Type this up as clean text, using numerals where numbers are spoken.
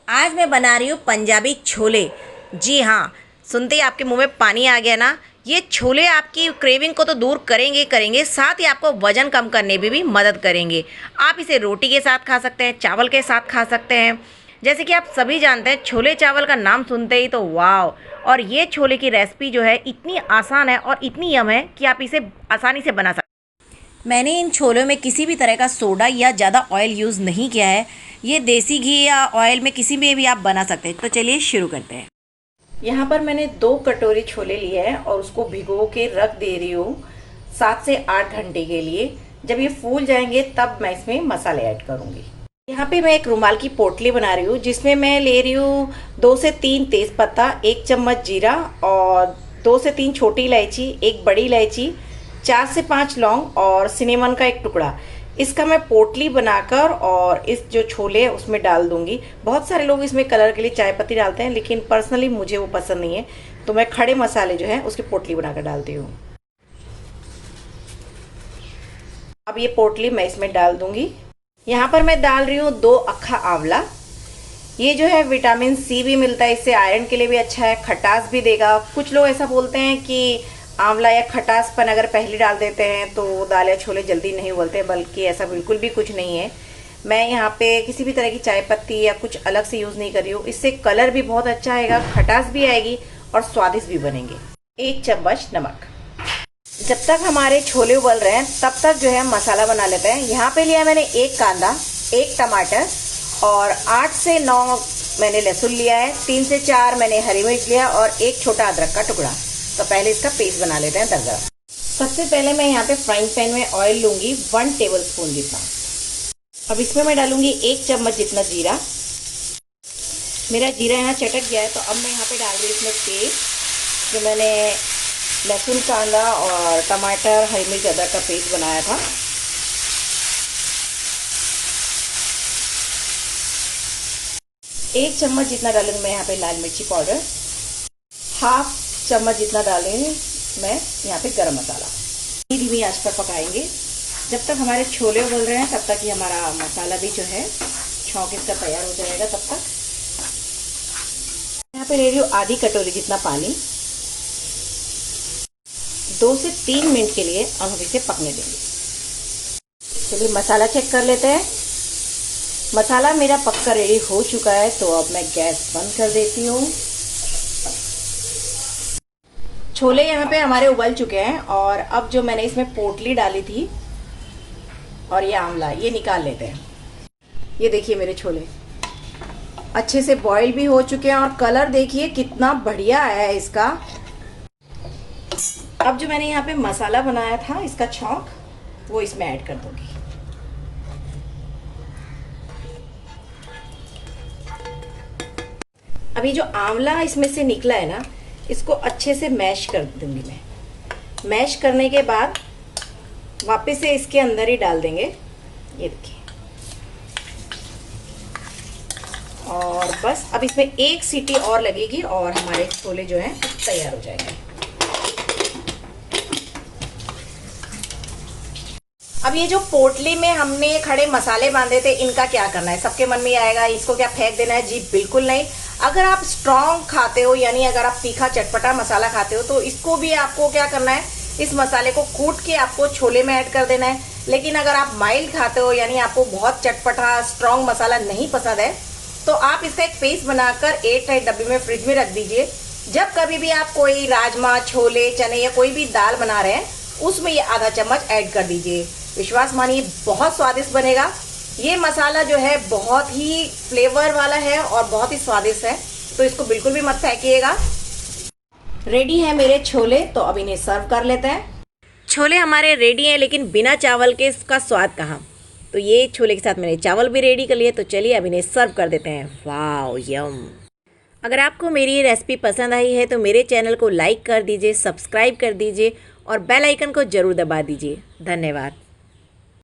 आज मैं बना रही हूँ पंजाबी छोले। जी हाँ, सुनते ही आपके मुंह में पानी आ गया ना। ये छोले आपकी क्रेविंग को तो दूर करेंगे करेंगे, साथ ही आपको वज़न कम करने में भी मदद करेंगे। आप इसे रोटी के साथ खा सकते हैं, चावल के साथ खा सकते हैं। जैसे कि आप सभी जानते हैं, छोले चावल का नाम सुनते ही तो वाव। और ये छोले की रेसिपी जो है इतनी आसान है और इतनी यम है कि आप इसे आसानी से बना सकते हैं। मैंने इन छोलों में किसी भी तरह का सोडा या ज़्यादा ऑयल यूज़ नहीं किया है। ये देसी घी या ऑयल में किसी में भी आप बना सकते हैं। तो चलिए शुरू करते हैं। यहाँ पर मैंने 2 कटोरी छोले लिए हैं और उसको भिगो के रख दे रही हूँ 7 से 8 घंटे के लिए। जब ये फूल जाएंगे तब मैं इसमें मसाले ऐड करूँगी। यहाँ पे मैं एक रुमाल की पोटली बना रही हूँ, जिसमें मैं ले रही हूँ 2 से 3 तेज़पत्ता, 1 चम्मच जीरा और 2 से 3 छोटी इलायची, 1 बड़ी इलायची, 4 से 5 लौंग और सिनेमन का एक टुकड़ा। इसका मैं पोटली बनाकर और इस जो छोले है उसमें डाल दूंगी। बहुत सारे लोग इसमें कलर के लिए चाय पत्ती डालते हैं, लेकिन पर्सनली मुझे वो पसंद नहीं है, तो मैं खड़े मसाले जो है उसकी पोटली बनाकर डालती हूँ। अब ये पोटली मैं इसमें डाल दूंगी। यहाँ पर मैं डाल रही हूँ 2 अक्खा आंवला। ये जो है विटामिन सी भी मिलता है, इससे आयरन के लिए भी अच्छा है, खटास भी देगा। कुछ लोग ऐसा बोलते हैं कि आंवला या खटासपन अगर पहले डाल देते हैं तो दाल या छोले जल्दी नहीं उबलते, बल्कि ऐसा बिल्कुल भी कुछ नहीं है। मैं यहाँ पे किसी भी तरह की चाय पत्ती या कुछ अलग से यूज़ नहीं कर रही हूँ। इससे कलर भी बहुत अच्छा आएगा, खटास भी आएगी और स्वादिष्ट भी बनेंगे। 1 चम्मच नमक। जब तक हमारे छोले उबल रहे हैं तब तक जो है मसाला बना लेते हैं। यहाँ पे लिया मैंने 1 कांदा, 1 टमाटर और 8 से 9 मैंने लहसुन लिया है, 3 से 4 मैंने हरी मिर्च लिया और 1 छोटा अदरक का टुकड़ा। तो पहले इसका पेस्ट बना लेते हैं दरदरा। सबसे पहले मैं यहाँ पे फ्राइंग पैन में ऑयल लूँगी 1 टेबलस्पून जितना। अब इसमें मैं डालूँगी 1 चम्मच जितना जीरा। मेरा जीरा यहाँ चटक गया है, तो अब मैं यहाँ पे डाल रही हूँ इसमें पेस्ट जो मैंने लहसुन, कांदा और टमाटर, हरी मिर्च, अदरक का पेस्ट बनाया था। एक चम्मच जितना डालूंगी मैं यहाँ पे लाल मिर्ची पाउडर। हाफ चम्मच जितना डालेंगे मैं यहाँ पे गरम मसाला। धीमी आंच पर पकाएंगे जब तक हमारे छोले उबल रहे हैं, तब तक ही हमारा मसाला भी जो है छौंक इसका तैयार हो जाएगा। तब तक यहाँ पे ले रही हूँ आधी कटोरी जितना पानी। 2 से 3 मिनट के लिए अब हम इसे पकने देंगे। चलिए मसाला चेक कर लेते हैं। मसाला मेरा पक्का रेडी हो चुका है, तो अब मैं गैस बंद कर देती हूँ। छोले यहाँ पे हमारे उबल चुके हैं और अब जो मैंने इसमें पोटली डाली थी और ये आंवला, ये निकाल लेते हैं। ये देखिए मेरे छोले अच्छे से बॉईल भी हो चुके हैं और कलर देखिए कितना बढ़िया आया है इसका। अब जो मैंने यहाँ पे मसाला बनाया था इसका छौंक, वो इसमें ऐड कर दूंगी। अभी जो आंवला इसमें से निकला है ना, इसको अच्छे से मैश कर दूंगी मैं। मैश करने के बाद वापस से इसके अंदर ही डाल देंगे, ये देखिए। और बस अब इसमें 1 सीटी और लगेगी और हमारे छोले जो हैं तैयार हो जाएंगे। अब ये जो पोटली में हमने खड़े मसाले बांधे थे, इनका क्या करना है? सबके मन में आएगा इसको क्या फेंक देना है? जी बिल्कुल नहीं। अगर आप स्ट्रॉन्ग खाते हो, यानी अगर आप तीखा चटपटा मसाला खाते हो, तो इसको भी आपको क्या करना है, इस मसाले को कूट के आपको छोले में ऐड कर देना है। लेकिन अगर आप माइल्ड खाते हो, यानी आपको बहुत चटपटा स्ट्रॉन्ग मसाला नहीं पसंद है, तो आप इसका एक पेस्ट बनाकर एयर टाइट डब्बे में फ्रिज में रख दीजिए। जब कभी भी आप कोई राजमा, छोले, चने या कोई भी दाल बना रहे हैं, उसमें ये आधा चम्मच ऐड कर दीजिए। विश्वास मानिए बहुत स्वादिष्ट बनेगा। ये मसाला जो है बहुत ही फ्लेवर वाला है और बहुत ही स्वादिष्ट है, तो इसको बिल्कुल भी मत फेंकिएगा। रेडी है मेरे छोले, तो अब इन्हें सर्व कर लेते हैं। छोले हमारे रेडी हैं, लेकिन बिना चावल के इसका स्वाद कहाँ। तो ये छोले के साथ मैंने चावल भी रेडी कर लिए, तो चलिए अब इन्हें सर्व कर देते हैं। वाओ यम। अगर आपको मेरी ये रेसिपी पसंद आई है तो मेरे चैनल को लाइक कर दीजिए, सब्सक्राइब कर दीजिए और बेल आइकन को ज़रूर दबा दीजिए। धन्यवाद।